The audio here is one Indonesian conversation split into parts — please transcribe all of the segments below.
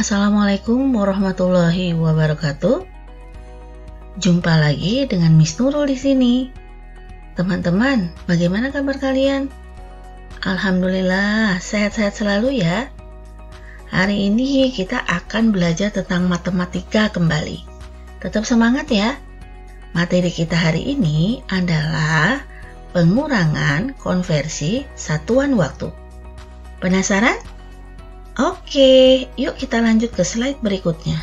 Assalamualaikum warahmatullahi wabarakatuh. Jumpa lagi dengan Miss Nurul di sini. Teman-teman, bagaimana kabar kalian? Alhamdulillah, sehat-sehat selalu ya. Hari ini kita akan belajar tentang matematika kembali. Tetap semangat ya. Materi kita hari ini adalah pengurangan konversi satuan waktu. Penasaran? Oke, yuk kita lanjut ke slide berikutnya.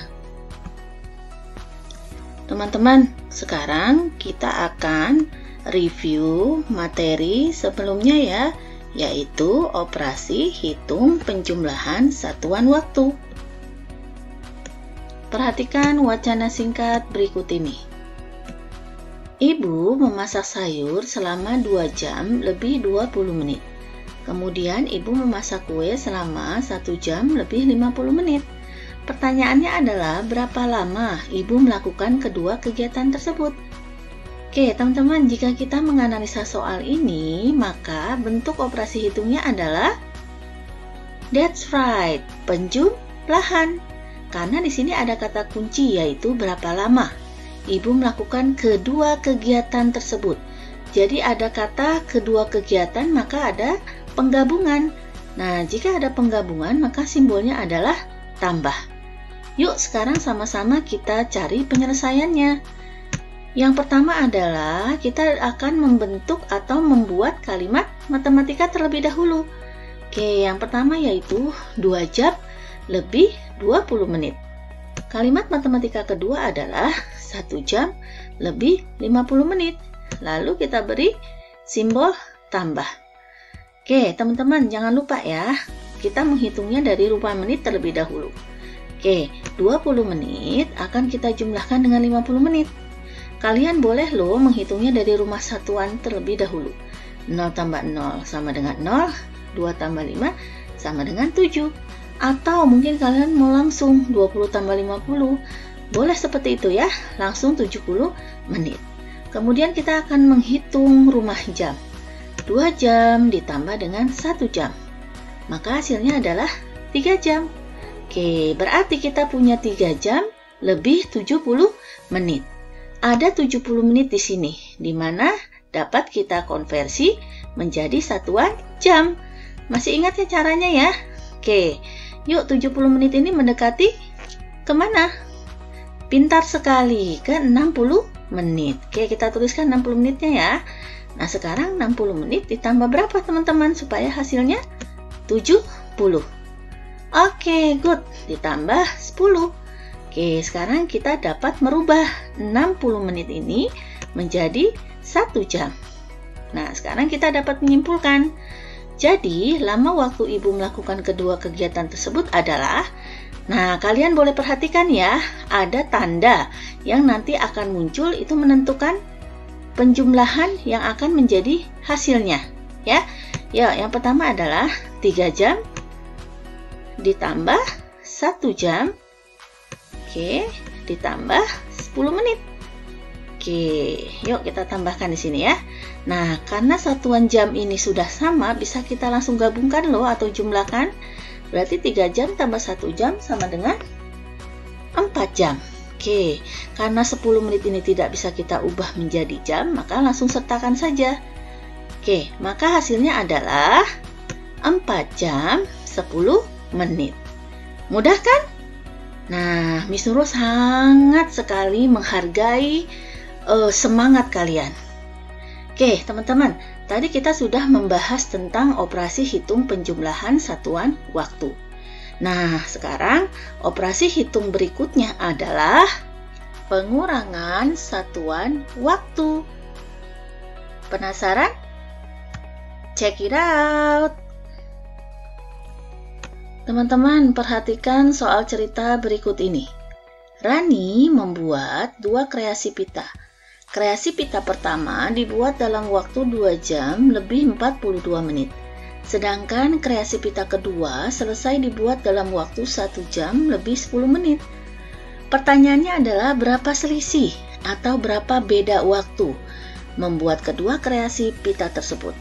Teman-teman, sekarang kita akan review materi sebelumnya ya, yaitu operasi hitung penjumlahan satuan waktu. Perhatikan wacana singkat berikut ini. Ibu memasak sayur selama 2 jam lebih 20 menit. Kemudian ibu memasak kue selama 1 jam lebih 50 menit. Pertanyaannya adalah berapa lama ibu melakukan kedua kegiatan tersebut? Oke, teman-teman, jika kita menganalisa soal ini, maka bentuk operasi hitungnya adalah that's right, penjumlahan. Karena di sini ada kata kunci yaitu berapa lama ibu melakukan kedua kegiatan tersebut. Jadi ada kata kedua kegiatan, maka ada penggabungan. Nah, jika ada penggabungan, maka simbolnya adalah tambah. Yuk, sekarang sama-sama kita cari penyelesaiannya. Yang pertama adalah kita akan membentuk atau membuat kalimat matematika terlebih dahulu. Oke, yang pertama yaitu 2 jam lebih 20 menit. Kalimat matematika kedua adalah 1 jam lebih 50 menit. Lalu kita beri simbol tambah. Oke, teman-teman, jangan lupa ya, kita menghitungnya dari rupa menit terlebih dahulu. Oke, 20 menit akan kita jumlahkan dengan 50 menit. Kalian boleh loh menghitungnya dari rumah satuan terlebih dahulu. 0 tambah 0 sama dengan 0, 2 tambah 5 sama dengan 7. Atau mungkin kalian mau langsung 20 tambah 50. Boleh seperti itu ya, langsung 70 menit. Kemudian kita akan menghitung rumah jam. 2 jam ditambah dengan 1 jam. Maka hasilnya adalah 3 jam. Oke, berarti kita punya 3 jam lebih 70 menit. Ada 70 menit di sini, di mana dapat kita konversi menjadi satuan jam. Masih ingat ya caranya ya? Oke, yuk 70 menit ini mendekati kemana? Pintar sekali, ke 60 menit. Oke, kita tuliskan 60 menitnya ya. Nah, sekarang 60 menit ditambah berapa teman-teman supaya hasilnya 70? Oke, good. Ditambah 10. Oke, sekarang kita dapat merubah 60 menit ini menjadi 1 jam. Nah, sekarang kita dapat menyimpulkan. Jadi, lama waktu ibu melakukan kedua kegiatan tersebut adalah, nah, kalian boleh perhatikan ya, ada tanda yang nanti akan muncul itu menentukan penjumlahan yang akan menjadi hasilnya. Ya, yang pertama adalah 3 jam ditambah 1 jam, oke, ditambah 10 menit. Oke, yuk kita tambahkan di sini ya. Nah, karena satuan jam ini sudah sama, bisa kita langsung gabungkan loh atau jumlahkan. Berarti 3 jam tambah 1 jam sama dengan 4 jam. Oke, karena 10 menit ini tidak bisa kita ubah menjadi jam, maka langsung sertakan saja. Oke, maka hasilnya adalah 4 jam 10 menit. Mudah kan? Nah, Miss Nurul sangat sekali menghargai semangat kalian. Oke, teman-teman, tadi kita sudah membahas tentang operasi hitung penjumlahan satuan waktu. Nah, sekarang operasi hitung berikutnya adalah pengurangan satuan waktu. Penasaran? Check it out! Teman-teman, perhatikan soal cerita berikut ini. Rani membuat 2 kreasi pita. Kreasi pita pertama dibuat dalam waktu 2 jam lebih 42 menit. Sedangkan kreasi pita kedua selesai dibuat dalam waktu 1 jam lebih 10 menit. Pertanyaannya adalah berapa selisih atau berapa beda waktu membuat kedua kreasi pita tersebut.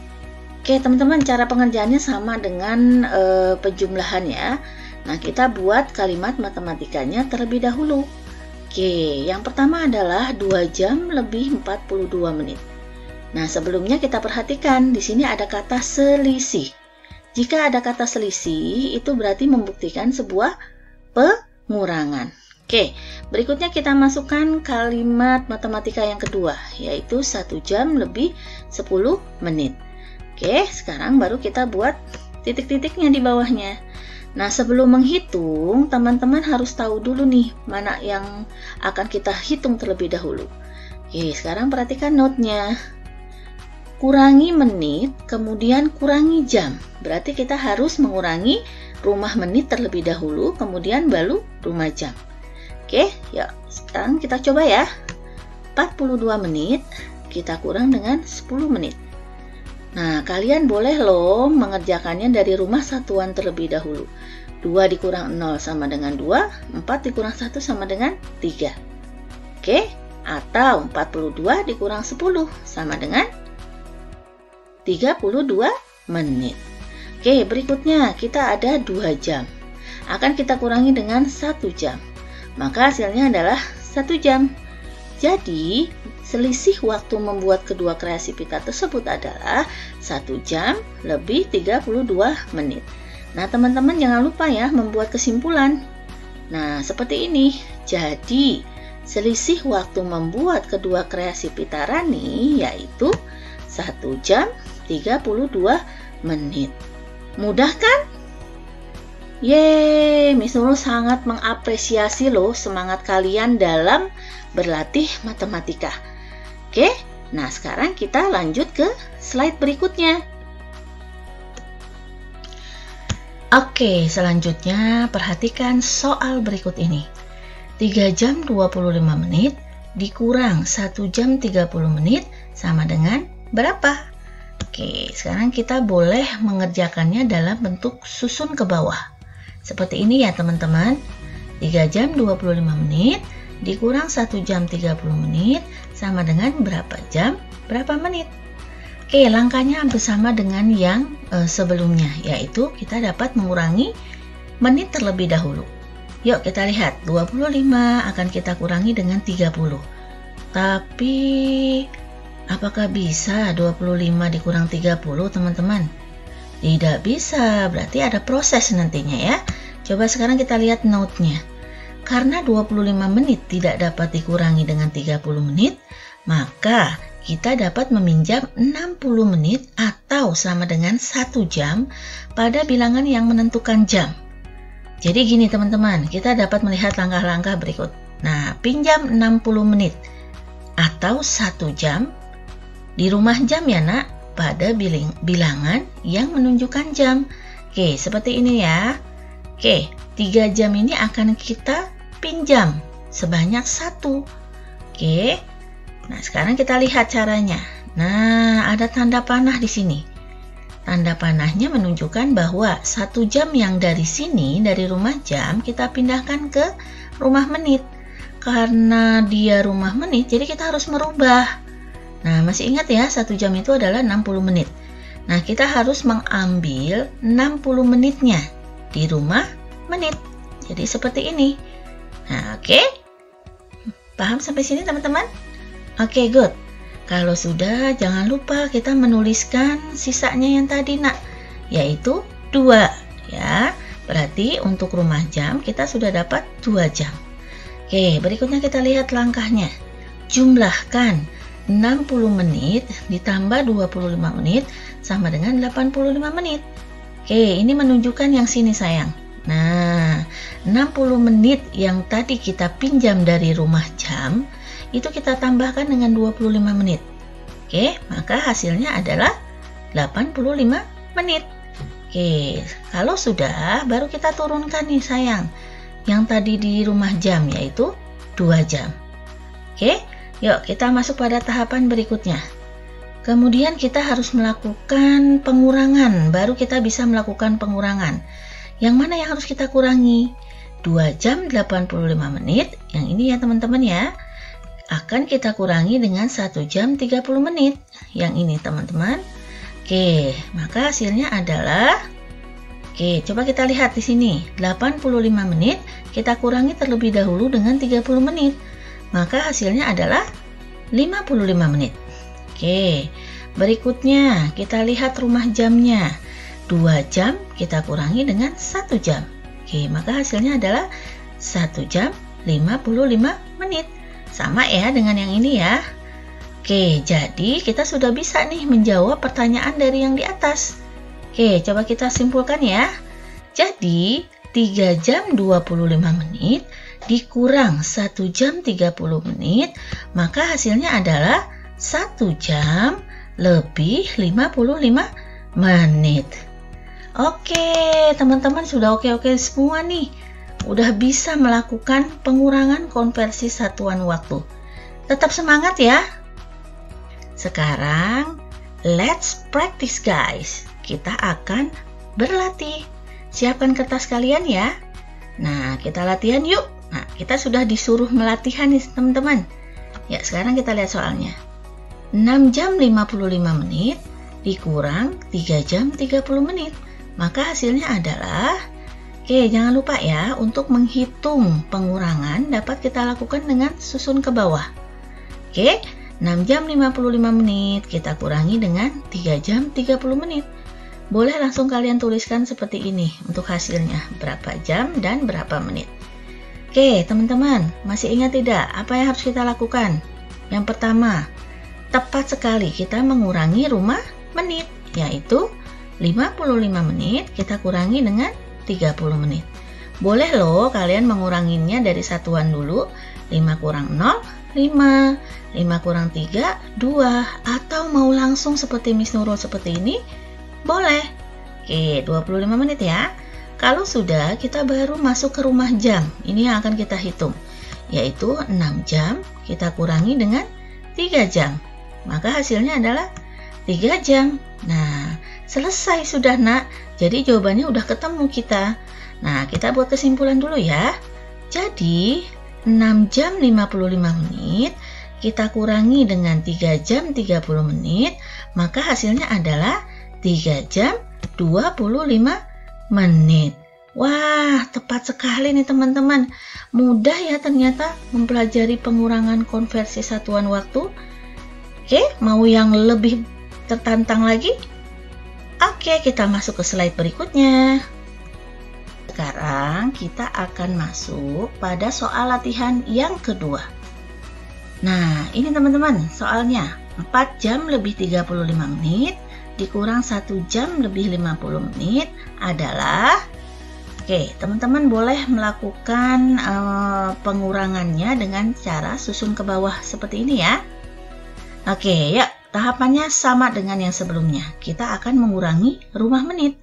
Oke teman-teman, cara pengerjaannya sama dengan penjumlahan ya. Nah, kita buat kalimat matematikanya terlebih dahulu. Oke, yang pertama adalah 2 jam lebih 42 menit. Nah, sebelumnya kita perhatikan di sini ada kata selisih. Jika ada kata selisih, itu berarti membuktikan sebuah pengurangan. Oke, berikutnya kita masukkan kalimat matematika yang kedua, yaitu 1 jam lebih 10 menit. Oke, sekarang baru kita buat titik-titiknya di bawahnya. Nah, sebelum menghitung, teman-teman harus tahu dulu nih, mana yang akan kita hitung terlebih dahulu. Oke, sekarang perhatikan note-nya. Kurangi menit, kemudian kurangi jam. Berarti kita harus mengurangi rumah menit terlebih dahulu, kemudian baru rumah jam. Oke, yuk sekarang kita coba ya. 42 menit kita kurang dengan 10 menit. Nah, kalian boleh loh mengerjakannya dari rumah satuan terlebih dahulu. 2 dikurang 0 sama dengan 2, 4 dikurang 1 sama dengan 3. Oke, atau 42 dikurang 10 sama dengan 32 menit. Oke, berikutnya kita ada 2 jam. Akan kita kurangi dengan 1 jam. Maka hasilnya adalah 1 jam. Jadi, selisih waktu membuat kedua kreasi pita tersebut adalah 1 jam lebih 32 menit. Nah, teman-teman jangan lupa ya membuat kesimpulan. Nah, seperti ini. Jadi, selisih waktu membuat kedua kreasi pita Rani yaitu 1 jam 32 menit. Mudah kan? Yeay, Miss Nurul sangat mengapresiasi loh semangat kalian dalam berlatih matematika. Oke, nah sekarang kita lanjut ke slide berikutnya. Oke, selanjutnya perhatikan soal berikut ini. 3 jam 25 menit dikurang 1 jam 30 menit sama dengan berapa? Oke, sekarang kita boleh mengerjakannya dalam bentuk susun ke bawah. Seperti ini ya teman-teman. 3 jam 25 menit dikurang 1 jam 30 menit sama dengan berapa jam, berapa menit. Oke, langkahnya hampir sama dengan yang sebelumnya, yaitu kita dapat mengurangi menit terlebih dahulu. Yuk kita lihat, 25 akan kita kurangi dengan 30. Tapi apakah bisa 25 dikurang 30 teman-teman? Tidak bisa, berarti ada proses nantinya ya. Coba sekarang kita lihat note-nya. Karena 25 menit tidak dapat dikurangi dengan 30 menit, maka kita dapat meminjam 60 menit atau sama dengan 1 jam pada bilangan yang menentukan jam. Jadi gini teman-teman, kita dapat melihat langkah-langkah berikut. Nah, pinjam 60 menit atau 1 jam di rumah jam ya nak, pada bilangan yang menunjukkan jam. Oke, seperti ini ya. Oke, 3 jam ini akan kita pinjam sebanyak 1. Oke. Nah, sekarang kita lihat caranya. Nah, ada tanda panah di sini. Tanda panahnya menunjukkan bahwa 1 jam yang dari sini, dari rumah jam, kita pindahkan ke rumah menit. Karena dia rumah menit, jadi kita harus merubah. Nah, masih ingat ya, 1 jam itu adalah 60 menit. Nah, kita harus mengambil 60 menitnya di rumah menit. Jadi seperti ini. Nah, oke. Paham sampai sini teman-teman? Oke, good. Kalau sudah, jangan lupa kita menuliskan sisanya yang tadi nak, yaitu 2 ya. Berarti untuk rumah jam kita sudah dapat 2 jam. Oke, berikutnya kita lihat langkahnya. Jumlahkan 60 menit ditambah 25 menit sama dengan 85 menit. Oke, ini menunjukkan yang sini sayang. Nah, 60 menit yang tadi kita pinjam dari rumah jam, itu kita tambahkan dengan 25 menit. Oke, maka hasilnya adalah 85 menit. Oke, kalau sudah, baru kita turunkan nih sayang. Yang tadi di rumah jam, yaitu 2 jam. Oke, yuk kita masuk pada tahapan berikutnya. Kemudian kita harus melakukan pengurangan, baru kita bisa melakukan pengurangan. Yang mana yang harus kita kurangi? 2 jam 85 menit, yang ini ya teman-teman ya, akan kita kurangi dengan 1 jam 30 menit. Yang ini teman-teman. Oke, maka hasilnya adalah, Oke, coba kita lihat di sini. 85 menit kita kurangi terlebih dahulu dengan 30 menit. Maka hasilnya adalah 55 menit. Oke, berikutnya kita lihat rumah jamnya. 2 jam kita kurangi dengan 1 jam. Oke, maka hasilnya adalah 1 jam 55 menit. Sama ya dengan yang ini ya. Oke, jadi kita sudah bisa nih menjawab pertanyaan dari yang di atas. Oke, coba kita simpulkan ya. Jadi, 3 jam 25 menit dikurang 1 jam 30 menit, maka hasilnya adalah 1 jam lebih 55 menit. Oke, teman-teman sudah oke-oke semua nih. Udah bisa melakukan pengurangan konversi satuan waktu. Tetap semangat ya. Sekarang, let's practice guys. Kita akan berlatih. Siapkan kertas kalian ya. Nah, kita latihan yuk. Nah, kita sudah disuruh melatihan nih teman-teman. Ya, sekarang kita lihat soalnya. 6 jam 55 menit dikurang 3 jam 30 menit. Maka hasilnya adalah, oke, jangan lupa ya, untuk menghitung pengurangan dapat kita lakukan dengan susun ke bawah. Oke, 6 jam 55 menit kita kurangi dengan 3 jam 30 menit. Boleh langsung kalian tuliskan seperti ini untuk hasilnya, berapa jam dan berapa menit. Oke, teman-teman, masih ingat tidak apa yang harus kita lakukan? Yang pertama, tepat sekali kita mengurangi rumah menit, yaitu 55 menit kita kurangi dengan 30 menit. Boleh loh kalian menguranginya dari satuan dulu, 5 kurang 0, 5, 5 kurang 3, 2, atau mau langsung seperti Miss Nurul seperti ini, boleh. Oke, 25 menit ya. Kalau sudah, kita baru masuk ke rumah jam. Ini yang akan kita hitung, yaitu 6 jam kita kurangi dengan 3 jam. Maka hasilnya adalah 3 jam. Nah, selesai sudah nak. Jadi jawabannya udah ketemu kita. Nah, kita buat kesimpulan dulu ya. Jadi, 6 jam 55 menit kita kurangi dengan 3 jam 30 menit, maka hasilnya adalah 3 jam 25 menit. Wah, tepat sekali nih teman-teman. Mudah ya ternyata mempelajari pengurangan konversi satuan waktu. Oke, mau yang lebih tertantang lagi? Oke, kita masuk ke slide berikutnya. Sekarang kita akan masuk pada soal latihan yang kedua. Nah, ini teman-teman soalnya. 4 jam lebih 35 menit dikurang 1 jam lebih 50 menit adalah, oke, teman-teman boleh melakukan pengurangannya dengan cara susun ke bawah seperti ini ya. Oke, ya, tahapannya sama dengan yang sebelumnya. Kita akan mengurangi rumah menit,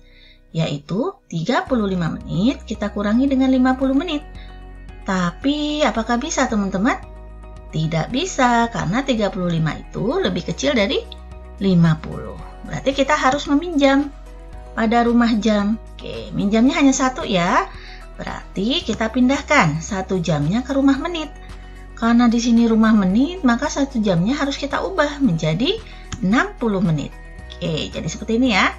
yaitu 35 menit kita kurangi dengan 50 menit. Tapi apakah bisa teman-teman? Tidak bisa, karena 35 itu lebih kecil dari 50. Berarti kita harus meminjam pada rumah jam. Oke, minjamnya hanya 1 ya. Berarti kita pindahkan 1 jamnya ke rumah menit. Karena di sini rumah menit, maka 1 jamnya harus kita ubah menjadi 60 menit. Oke, jadi seperti ini ya.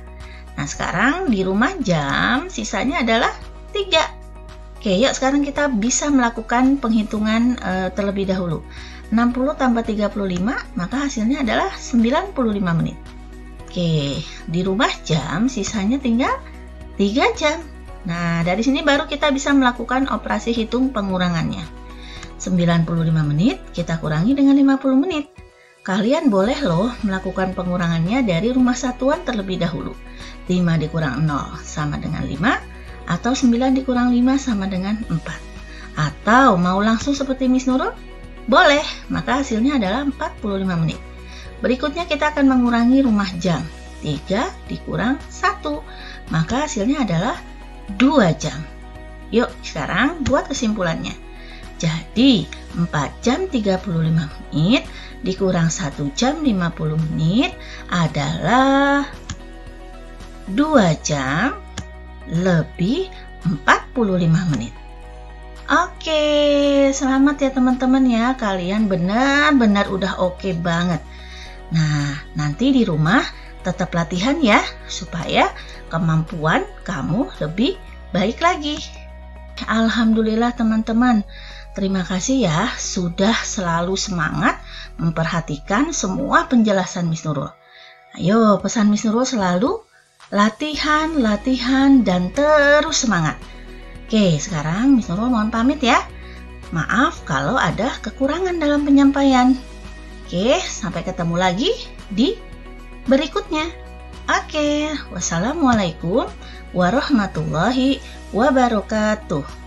Nah, sekarang di rumah jam sisanya adalah 3. Oke, yuk sekarang kita bisa melakukan penghitungan terlebih dahulu. 60 tambah 35, maka hasilnya adalah 95 menit. Oke, di rumah jam sisanya tinggal 3 jam. Nah, dari sini baru kita bisa melakukan operasi hitung pengurangannya. 95 menit kita kurangi dengan 50 menit. Kalian boleh loh melakukan pengurangannya dari rumah satuan terlebih dahulu. 5 dikurang 0 sama dengan 5, atau 9 dikurang 5 sama dengan 4. Atau mau langsung seperti Miss Nurul? Boleh, maka hasilnya adalah 45 menit. Berikutnya kita akan mengurangi rumah jam. 3 dikurang 1, maka hasilnya adalah 2 jam. Yuk, sekarang buat kesimpulannya. Jadi, 4 jam 35 menit dikurang 1 jam 50 menit adalah 2 jam lebih 45 menit. Oke, selamat ya teman-teman ya. Kalian benar-benar udah oke banget. Nah, nanti di rumah Tetap latihan ya, supaya kemampuan kamu lebih baik lagi. Alhamdulillah teman-teman, terima kasih ya sudah selalu semangat memperhatikan semua penjelasan Miss Nurul. Ayo, pesan Miss Nurul selalu latihan, latihan, dan terus semangat. Oke, sekarang Miss Nurul mohon pamit ya. Maaf kalau ada kekurangan dalam penyampaian. Oke, sampai ketemu lagi di berikutnya. Oke, wassalamualaikum warahmatullahi wabarakatuh.